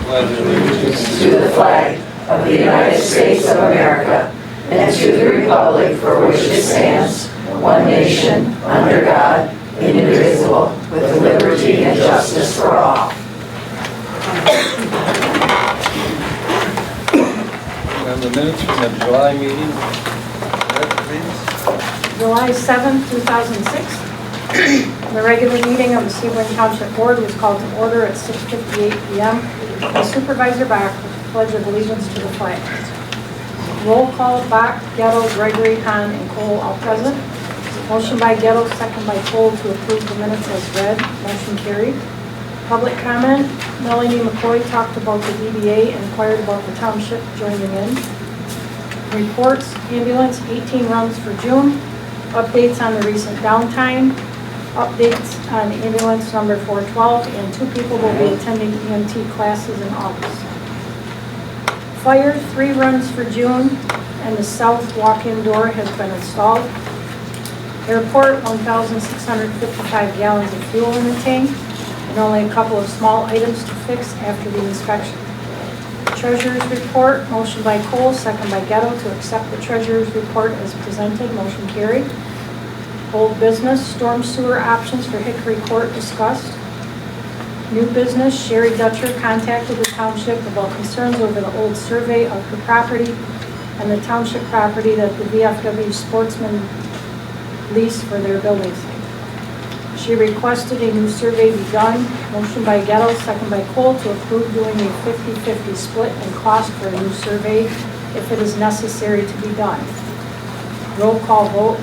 pledge allegiance to the flag of the United States of America and to the republic for which it stands, one nation, under God, indivisible, with liberty and justice for all. And the minutes from the July meeting, read, please. July 7, 2006. The regular meeting of the Sebewaing Township Board was called to order at 6:58 p.m. by Supervisor Bach with the Pledge of Allegiance to the flag. Roll call: Bach, Gettle, Gregory, Hahn, and Cole all present. Motion by Gettle, second by Cole to approve the minutes as read. Motion carried. Public comment: Melanie McCoy talked about the DBA and inquired about the township joining in. Reports: ambulance 18 runs for June. Updates on the recent downtime. Updates on ambulance number 412, and 2 people will be attending EMT classes in August. Fire 3 runs for June, and the south walk-in door has been installed. Airport 1,655 gallons of fuel in the tank, and only a couple of small items to fix after the inspection. Treasurer's report, motion by Cole, second by Getto to accept the treasurer's report as presented. Motion carried. Old business, storm sewer options for Hickory Court discussed. New business, Sherry Dutcher contacted the township about concerns over the old survey of her property and the township property that the VFW sportsmen lease for their building site. She requested a new survey be done. Motion by Getto, second by Cole to approve doing a 50-50 split in cost for a new survey if it is necessary to be done. Roll call vote.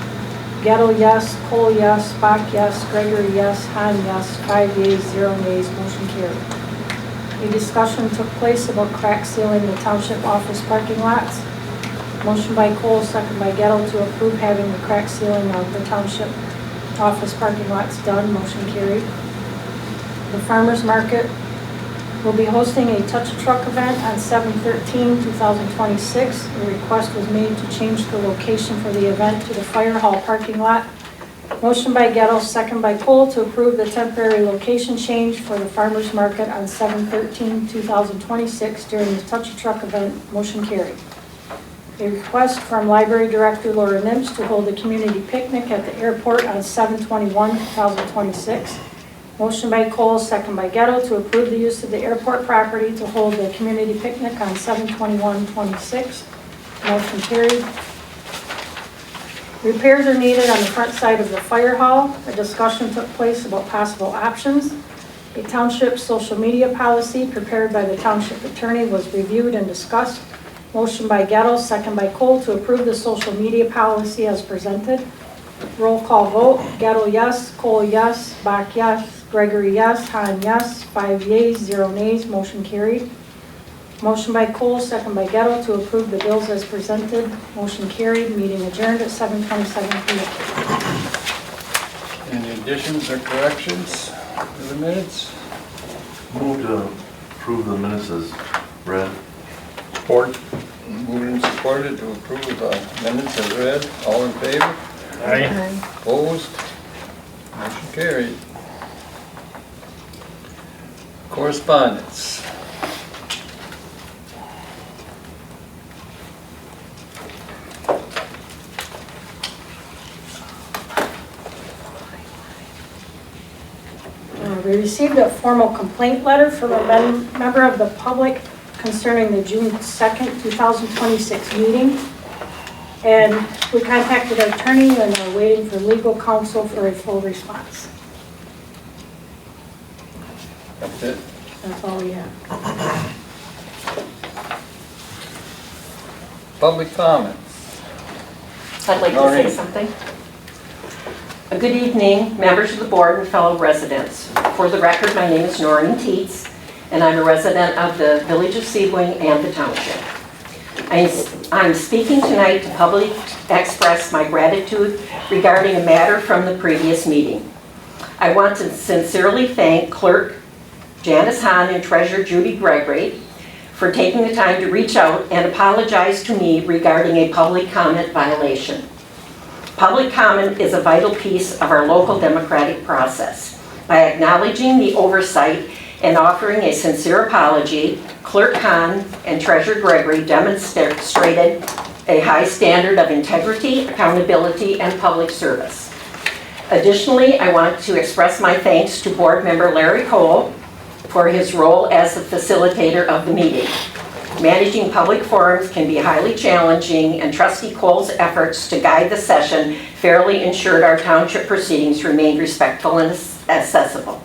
Gettle, yes. Cole, yes. Bach, yes. Gregory, yes. Hahn, yes. 5 yeas, 0 nays. Motion carried. A discussion took place about crack sealing the township office parking lots. Motion by Cole, second by Gettle to approve having the crack sealing of the township office parking lots done. Motion carried. The farmers market will be hosting a touch truck event on 7/13/2026. A request was made to change the location for the event to the fire hall parking lot. Motion by Gettle, second by Cole to approve the temporary location change for the farmers market on 7/13/2026 during the touch truck event. Motion carried. A request from Library Director Laura Nimps to hold a community picnic at the airport on 7/21/2026. Motion by Cole, second by Getto to approve the use of the airport property to hold the community picnic on 7/21/26. Motion carried. Repairs are needed on the front side of the fire hall. A discussion took place about possible options. A township social media policy prepared by the township attorney was reviewed and discussed. Motion by Getto, second by Cole to approve the social media policy as presented. Roll call vote. Getto, yes. Cole, yes. Bach, yes. Gregory, yes. Hahn, yes. 5 yeas, 0 nays. Motion carried. Motion by Cole, second by Getto to approve the bills as presented. Motion carried. Meeting adjourned at 7:27 p.m. Any additions or corrections to the minutes? Move to approve the minutes as read. Support. Moved and supported to approve the minutes as read. All in favor? Aye. Opposed? Motion carried. Correspondence. We received a formal complaint letter from a member of the public concerning the June 2nd, 2026 meeting. And we contacted our attorney and are waiting for legal counsel for a full response. That's it. That's all we have. Public comments. I'd like to say something. Good evening, members of the board and fellow residents. For the record, my name is Noreen Teets, and I'm a resident of the village of Sebewaing and the township. I'm speaking tonight to publicly express my gratitude regarding a matter from the previous meeting. I want to sincerely thank Clerk Janice Hahn and Treasurer Judy Gregory for taking the time to reach out and apologize to me regarding a public comment violation. Public comment is a vital piece of our local democratic process. By acknowledging the oversight In offering a sincere apology, Clerk Hahn and Treasurer Gregory demonstrated a high standard of integrity, accountability, and public service. Additionally, I want to express my thanks to Board Member Larry Cole for his role as the facilitator of the meeting. Managing public forums can be highly challenging, and Trustee Cole's efforts to guide the session fairly ensured our township proceedings remained respectful and accessible.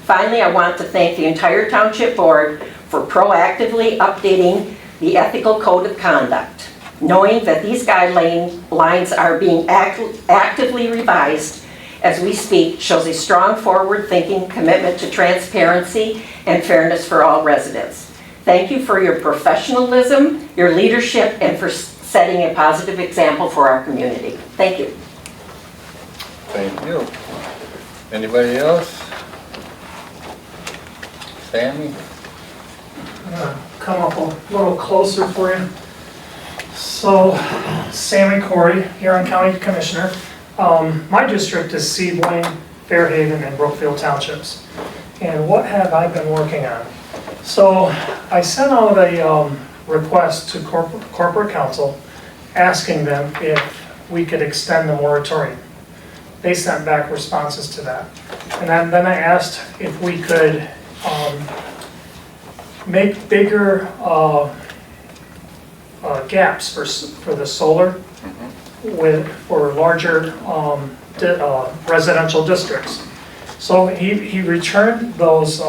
Finally, I want to thank the entire Township Board for proactively updating the Ethical Code of Conduct. Knowing that these guidelines are being actively revised as we speak shows a strong forward-thinking commitment to transparency and fairness for all residents. Thank you for your professionalism, your leadership, and for setting a positive example for our community. Thank you. Thank you. Anybody else? Sammy? I'm gonna come up a little closer for you. So, Sammy Corey, Huron County Commissioner. My district is Sebewaing, Fairhaven, and Brookfield Townships. And what have I been working on? So, I sent out a request to corporate counsel asking them if we could extend the moratorium. They sent back responses to that. And then I asked if we could make bigger gaps for the solar for larger residential districts. So he returned those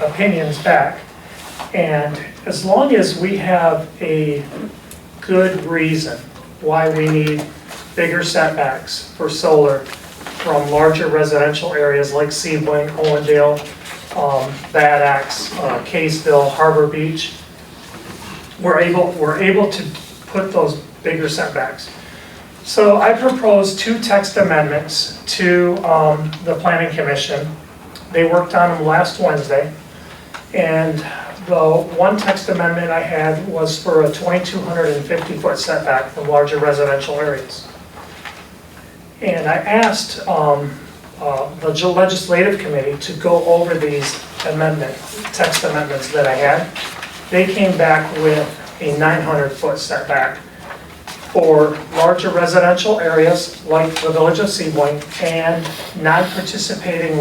opinions back, and as long as we have a good reason why we need bigger setbacks for solar from larger residential areas like Sebewaing, Owendale, Bad Axe, Caseville, Harbor Beach, we're able to put those bigger setbacks. So I proposed 2 text amendments to the Planning Commission. They worked on them last Wednesday, and the one text amendment I had was for a 2,250-foot setback from larger residential areas. And I asked the Legislative Committee to go over these text amendments that I had. They came back with a 900-foot setback for larger residential areas like the village of Sebewaing and non-participating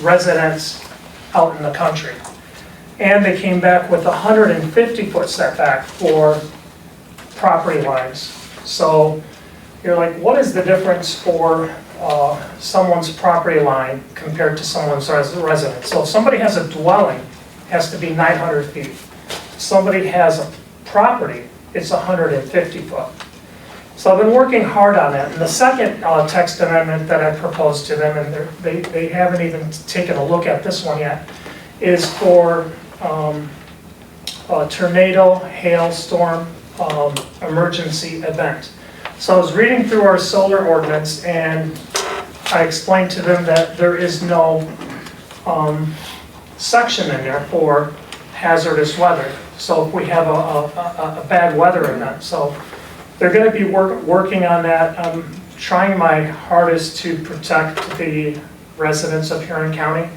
residents out in the country. And they came back with a 150-foot setback for property lines. So you're like, what is the difference for someone's property line compared to someone's residence? So if somebody has a dwelling, it has to be 900 feet. If somebody has a property, it's 150 foot. So I've been working hard on that. And the second text amendment that I proposed to them, and they haven't even taken a look at this one yet, is for a tornado, hailstorm, emergency event. So I was reading through our solar ordinance, and I explained to them that there is no section in there for hazardous weather. So if we have a bad weather event, so they're going to be working on that. I'm trying my hardest to protect the residents of Huron County.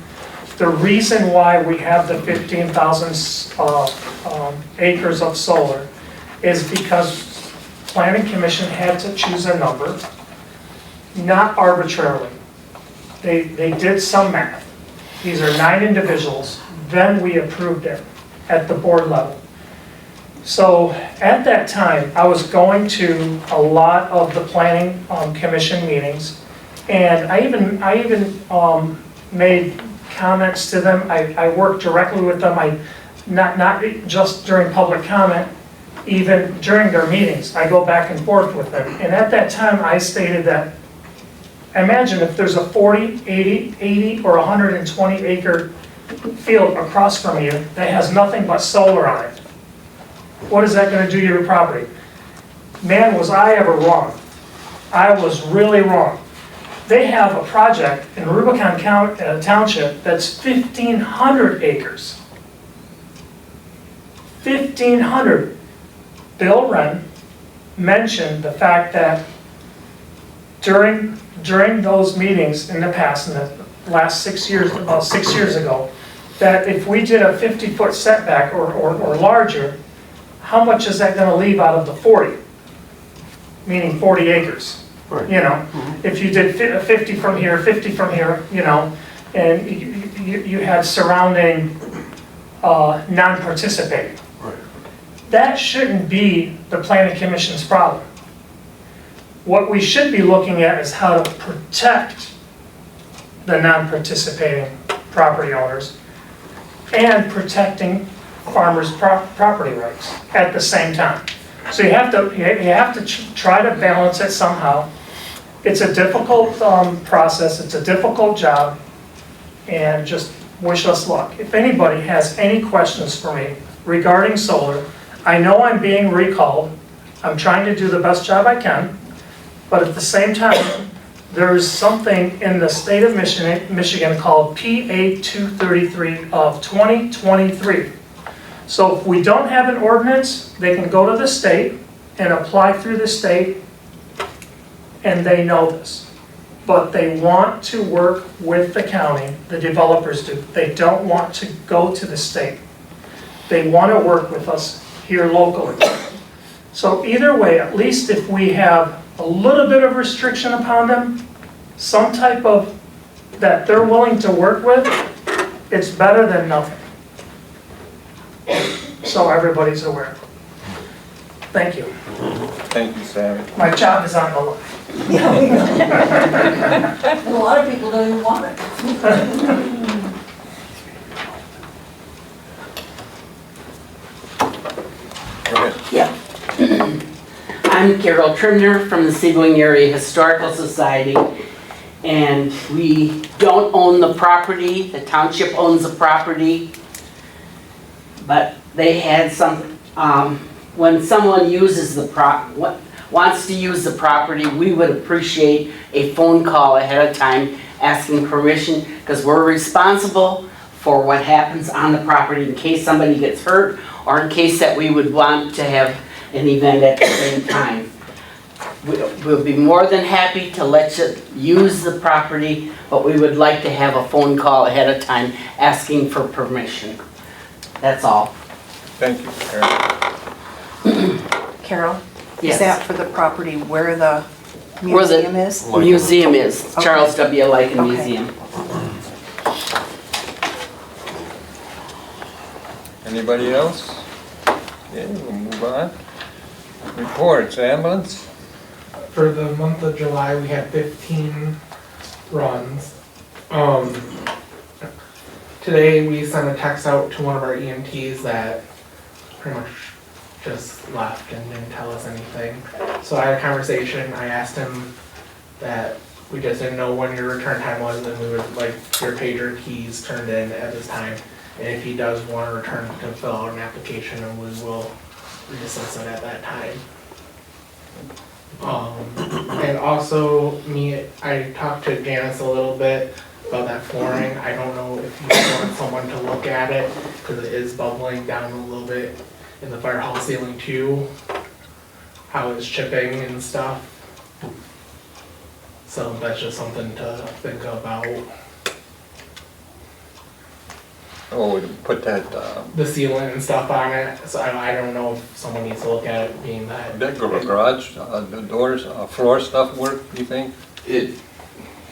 The reason why we have the 15,000 acres of solar is because Planning Commission had to choose a number, not arbitrarily. They did some math. These are 9 individuals. Then we approved it at the board level. So at that time, I was going to a lot of the Planning Commission meetings, and I even made comments to them. I worked directly with them. Not just during public comment, even during their meetings. I go back and forth with them. And at that time, I stated that, imagine if there's a 40, 80, or 120 acre field across from you that has nothing but solar on it. What is that going to do to your property? Man, was I ever wrong. I was really wrong. They have a project in Rubicon Township that's 1,500 acres. 1,500. Bill Wren mentioned the fact that during those meetings in the past, in the last 6 years, about 6 years ago, that if we did a 50-foot setback or larger, how much is that gonna leave out of the 40? Meaning 40 acres. Right. You know, if you did 50 from here, 50 from here, you know, and you had surrounding non-participating. Right. That shouldn't be the planning commission's problem. What we should be looking at is how to protect the non-participating property owners and protecting farmers' property rights at the same time. So you have to try to balance it somehow. It's a difficult process, it's a difficult job, and just wish us luck. If anybody has any questions for me regarding solar, I know I'm being recalled. I'm trying to do the best job I can, but at the same time, there's something in the state of Michigan called PA 233 of 2023. So if we don't have an ordinance, they can go to the state and apply through the state, and they know this. But they want to work with the county, the developers do. They don't want to go to the state. They want to work with us here locally. So either way, at least if we have a little bit of restriction upon them, some type of, that they're willing to work with, it's better than nothing. So everybody's aware. Thank you. Thank you, Sammy. My job is on the line. And a lot of people don't even want it. Go ahead. Yeah. I'm Carol Trimner from the Sebewaing Area Historical Society, and we don't own the property, the township owns the property, but they had some, when someone uses the wants to use the property, we would appreciate a phone call ahead of time asking permission, because we're responsible for what happens on the property in case somebody gets hurt, or in case that we would want to have an event at the same time. We'll be more than happy to let you use the property, but we would like to have a phone call ahead of time asking for permission. That's all. Thank you, Karen. Carol? Yes. Is that for the property where the Where the museum is? museum is, Okay. Charles W. Lycan Okay. Museum. Anybody else? Okay, we'll move on. Reports, ambulance? For the month of July, we had 15 runs. Today, we sent a text out to one of our EMTs that pretty much just left and didn't tell us anything. So I had a conversation, I asked him that we just didn't know when your return time was, and we would like your pager keys turned in at this time. And if he does want to return to fill out an application, and we will reassess it at that time. And also I talked to Janice a little bit about that flooring. I don't know if you want someone to look at it, because it is bubbling down a little bit in the fire hall ceiling too, how it's chipping and stuff. So that's just something to think about. Oh, we put that, The sealant and stuff on it, so I don't know if someone needs to look at it, being that. garage, the doors, floor stuff work, you think? It,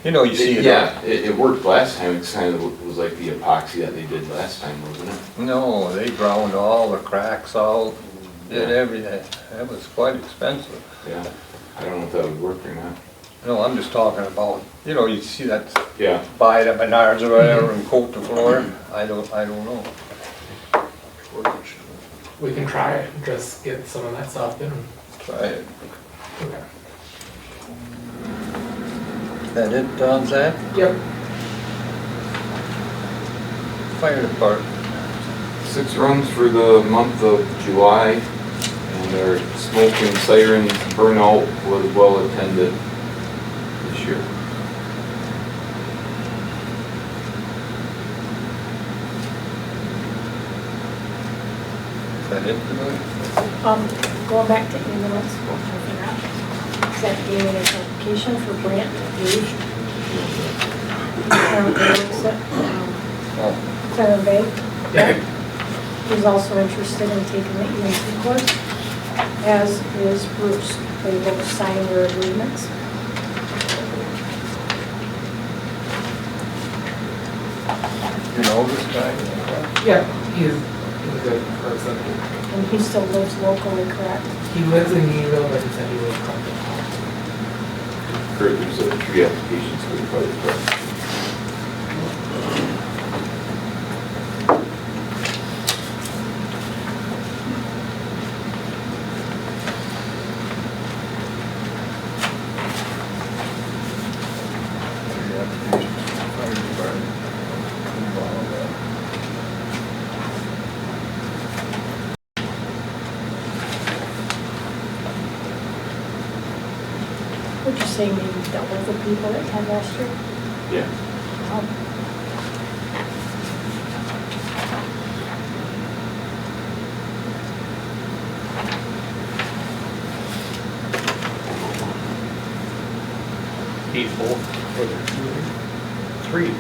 You know, you see it. yeah, it worked last time. It kind of was like the epoxy that they did last time, wasn't it? No, they ground all the cracks out, did everything. That was quite expensive. Yeah. I don't know if that would work or not. No, I'm just talking about, you know, you see that, Yeah. buy it at Menards or whatever and coat the floor. I don't know. We can try it, just get some of that stuff in. Try it. Okay. That it, Zach? Yep. Fire department. 6 runs for the month of July, and our smoke and sirens burnout was well attended this year. That it, Going back to ambulance, I forgot. Is that the ambulance application for Brant Rouge? oh, Clarence Bay. Yeah. He's also interested in taking the EMT course, as is Bruce. They both signed their agreements. You know this guy? Yeah, he's a good person. And he still lives locally, correct? He lives in Unionville, but he said he will come to town. Kurt, there's 3 applications for the fire department. Would you say maybe double the people that had last year? Yeah. Um, People, for the 3.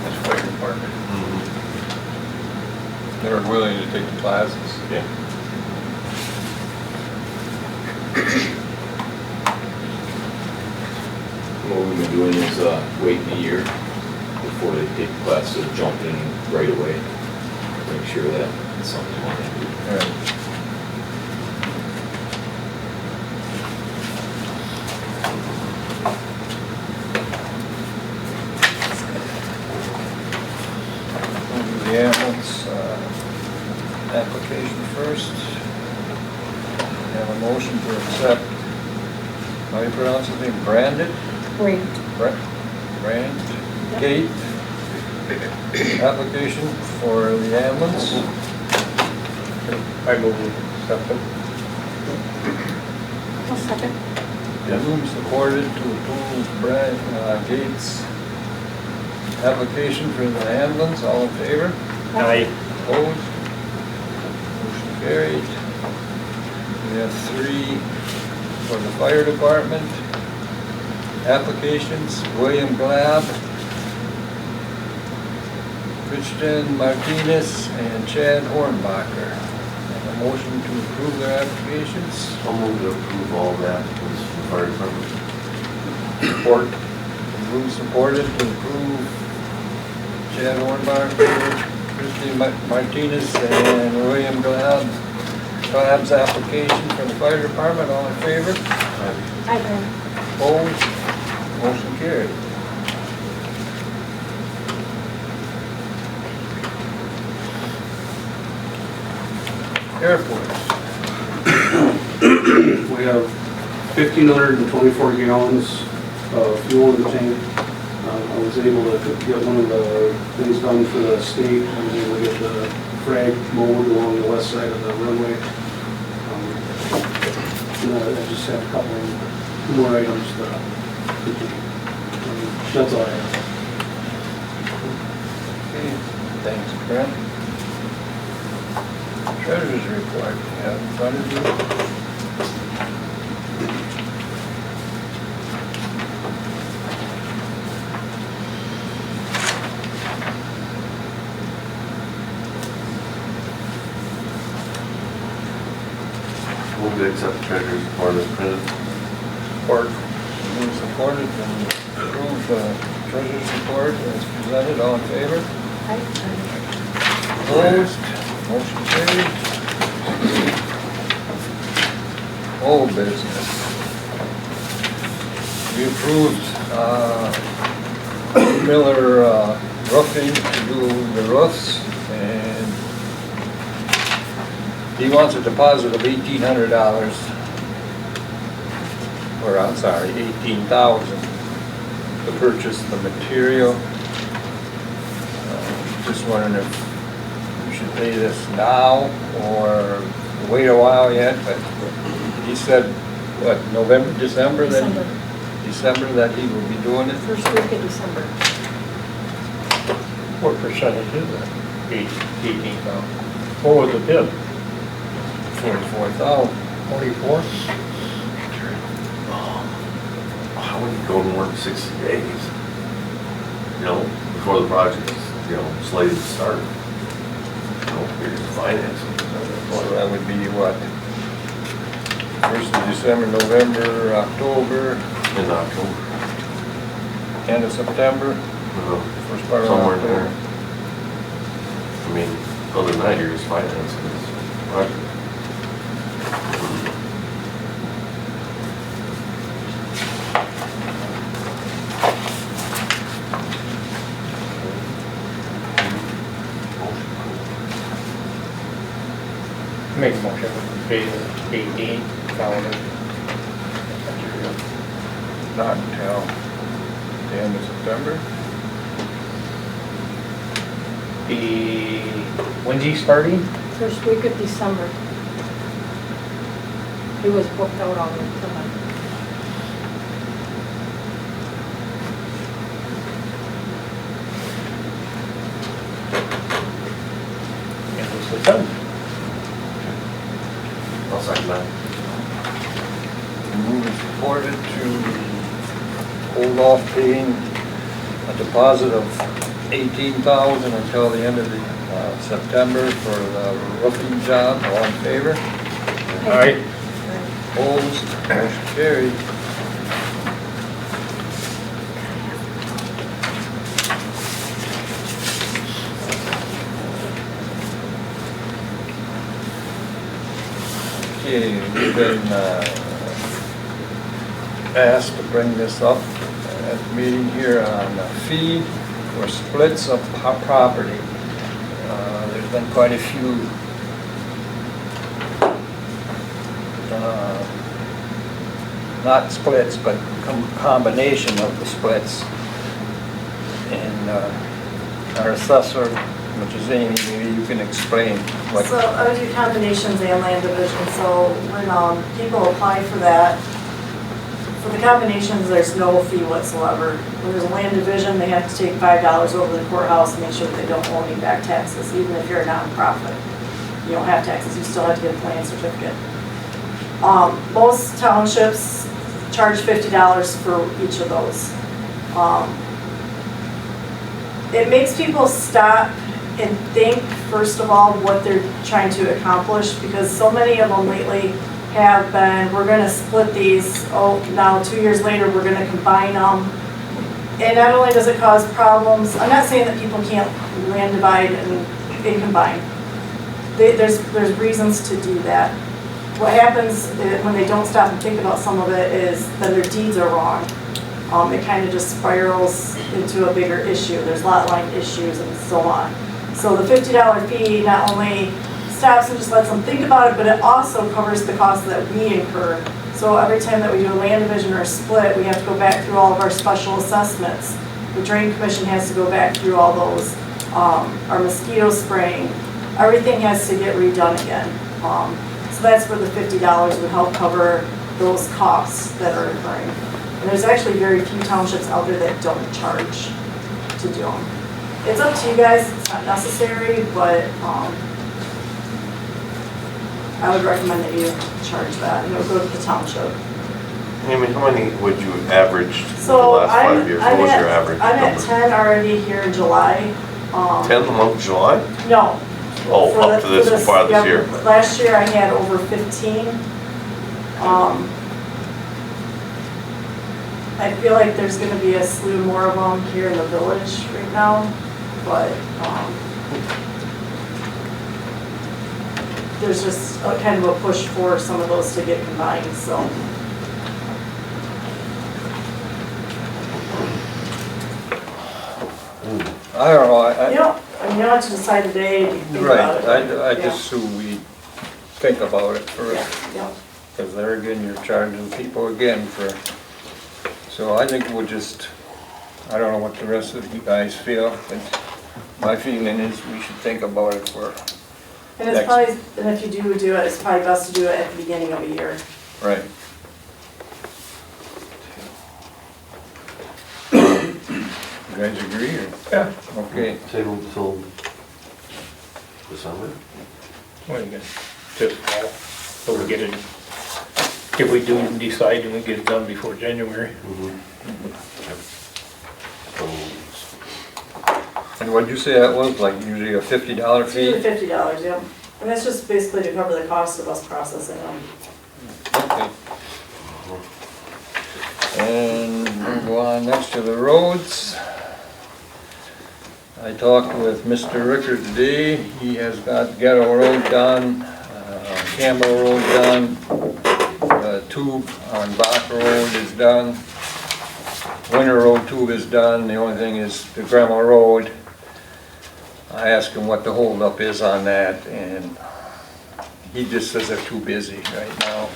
That's fire department. They're willing to take the classes. Yeah. What we've been doing is waiting a year before they take the class, so jump in right away. Make sure that it's something you want to do. Right. We'll do the ambulance application first. Have a motion to accept, how do you pronounce his name, Brandon? Great. Brand Gate application for the ambulance. I move we accept it. I'll second. Moved and supported to approve Brad Gates' application for the ambulance. All in favor? Aye. Opposed? Motion carried. We have 3 for the fire department. Applications, William Glab, Christian Martinez, and Chad Hornbacher. And a motion to approve their applications. I'll move to approve all the applicants for the fire department. Support. Moved supported to approve Chad Hornbacher, Christian Martinez, and William Glab's application for the fire department. All in favor? Aye, Brad. Opposed? Motion carried. Airports. We have 1,524 gallons of fuel in the tank. I was able to get one of the things done for the state. I was able to get the frag mowed along the west side of the runway. And I just have a couple more items to complete. That's all I have. Okay, thanks, Brent. Treasurer's report, you have in front of you. Move to accept the treasurer's report as printed. Support. Moved supported and approve the treasurer's report as presented. All in favor? Aye. Opposed? Motion carried. Old business. We approved Miller Roofing to do the roofs, and he wants a deposit of $1,800. Or I'm sorry, $18,000 to purchase the material. Just wondering if we should pay this now or wait a while yet, but he said, what, November, December? December. December that he will be doing it? First week of December. What percentage is that? 18,000. What was the bid? 44,000. 44? How would you go to work 60 days? You know, before the project is, you know, slated to start. You know, you're just financing. So that would be what? 1st of December, November, October, In October. end of September, first part of Somewhere in October. there. I mean, other than that, you're just financing this project. Make a motion to pay the 18,000. Not until the end of September. When's he starting? First week of December. He was booked out all the time. End of September. I'll second that. Move and supported to hold off paying a deposit of 18,000 until the end of the September for the roofing job. All in favor? Aye. Opposed? Motion carried. Okay, we've been asked to bring this up at the meeting here on a fee for splits of property. There's been quite a few not splits, but combination of the splits. And our assessor, which is Amy, maybe you can explain what. So I would do combinations and land division, so when people apply for that, for the combinations, there's no fee whatsoever. When there's a land division, they have to take $5 over to the courthouse and make sure that they don't owe any back taxes, even if you're a nonprofit. You don't have taxes, you still have to get a plan certificate. Most townships charge $50 for each of those. It makes people stop and think, first of all, what they're trying to accomplish, because so many of them lately have been, we're gonna split these, oh, now 2 years later, we're gonna combine them. And not only does it cause problems, I'm not saying that people can't land divide and combine. There's reasons to do that. What happens when they don't stop and think about some of it is that their deeds are wrong. It kind of just spirals into a bigger issue. There's lot line issues and so on. So the $50 fee not only stops and just lets them think about it, but it also covers the costs that we incur. So every time that we do a land division or a split, we have to go back through all of our special assessments. The Drain Commission has to go back through all those. Our mosquito spraying, everything has to get redone again. So that's where the $50 would help cover those costs that are occurring. And there's actually very few townships out there that don't charge to do them. It's up to you guys, it's not necessary, but I would recommend that you charge that, and go to the township. Amy, how many would you average in the So last 5 years? What was your average I'm at number? 10 already here in July. 10 the month of July? No. Oh, For up to this, for far this yeah, year. Last year I had over 15. I feel like there's gonna be a slew more of them here in the village right now, but, there's just a kind of a push for some of those to get combined, so. I don't know, You don't have to decide today, you can think about right, it. I Yeah. just assume we think about it first. Yeah. Because there again, you're charging people again for, so I think we'll just, I don't know what the rest of you guys feel, but my feeling is we should think about it for, And it's probably, and if you do it, it's probably best to do it at the beginning of a year. right. You guys agree or? Yeah. Okay, Table till December? Well, you can just fall, so we get it, if we do decide, and we get it done before January. And what'd you say that was, like usually a $50 It's usually fee? $50, yeah. And that's just basically to cover the cost of us processing them. Okay. And we'll go on next to the roads. I talked with Mr. Ricker today. He has got Ghetto Road done, Campbell Road done, the tube on Bach Road is done, Winter Road tube is done. The only thing is the Grandma Road. I asked him what the holdup is on that, and he just says they're too busy right now.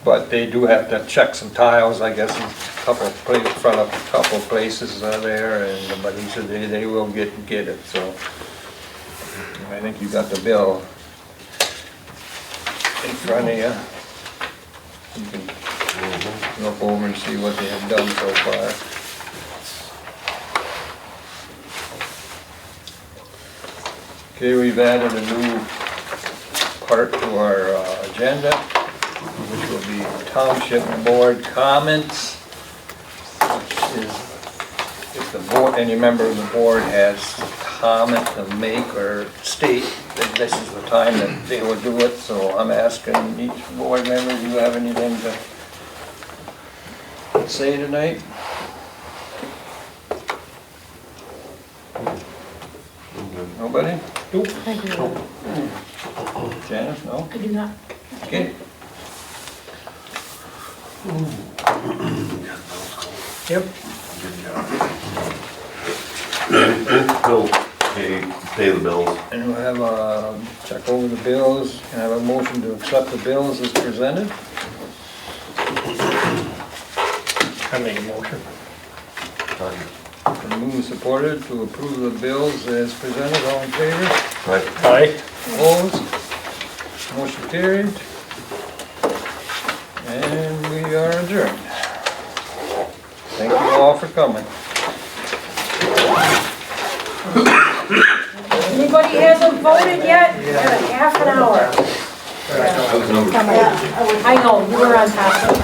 But they do have to check some tiles, I guess, in a couple of places, front of a couple of places there, and but he said they will get it. So I think you got the bill in front of you. You can look over and see what they have done so far. Okay, we've added a new part to our agenda, which will be Township Board comments. Which is, if the board, any member of the board has comment to make or state, that this is the time that they will do it. So I'm asking each board member, do you have anything to say tonight? Nobody? Nope. I do not. Janice, no? I do not. Okay. Yep. He'll pay the bills. And we'll have a, check over the bills, and have a motion to accept the bills as presented. I make a motion. Been moved and supported to approve the bills as presented, all in favor? Right. Aye. Opposed? Motion carried. And we are adjourned. Thank you all for coming. Anybody hasn't voted yet? We got a half an hour. That was number 4. I know, you were on top of it.